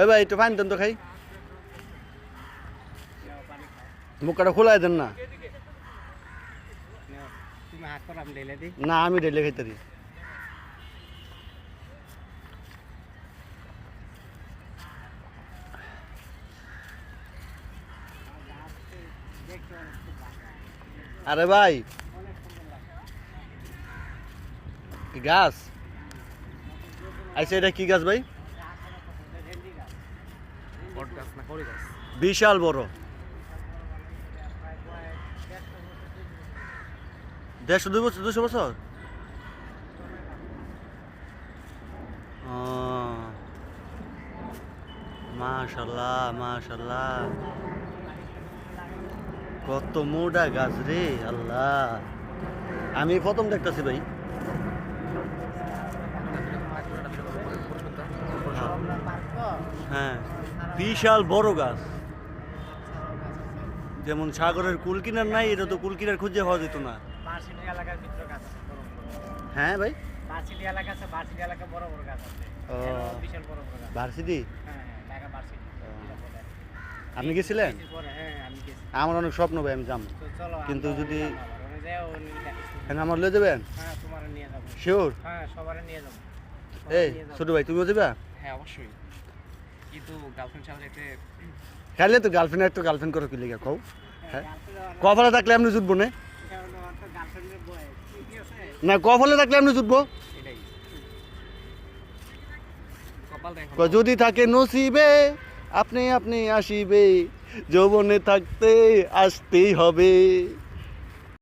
এ ভাই একটু পানি দেন তো খাই, মুখটা খোলাই দেন না। না আমি ডেলে খাইতে দিই। আরে ভাই গাছ আচ্ছা, এটা কি গাছ ভাই? বিশাল বড়, 150-200 বছর। মাশাল্লাহ মাশাল্লাহ, কত মোটা গাছ রে আল্লাহ, আমি প্রথম দেখতেছি ভাই। হ্যাঁ বিশাল বড় গাছ, যেমন সাগরের কুল কিনার নাই, এটা তো কুল কিনার খুঁজে হওয়া যেত না। হ্যাঁ ভাই ভার্সিটি, আপনি গেছিলেন? আমার অনেক স্বপ্ন ভাই, আমি যাম, কিন্তু যদি আমার লয়ে যাবেন শিওর? এই ছোট ভাই তুমিও যাবা? হ্যাঁ অবশ্যই, কিন্তু গার্লফ্রেন্ড ছাড়া যেতে খাইলে তো গার্লফ্রেন্ড একটু গার্লফ্রেন্ড করে কি লিখা কও? হ্যাঁ কপালে থাকলে আপনি জুটবো না, না কপালে থাকলে আপনি জুটবো, যদি থাকে নসিবে আপনি আপনি আসিবে, যৌবনে থাকতে আসতেই হবে।